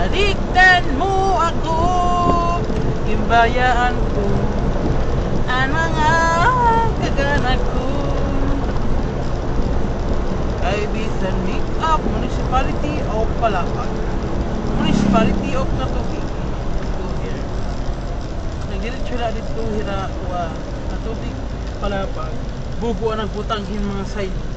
Baliktan mo ako, imbayaan ko ang mga kaganan ko. Ay bisan make up Municipality of Palapag, Municipality of Natubig. Ito here nagdiretso na dito hira wa Natubig Palapag. Bugo ang nagbutang hin mga side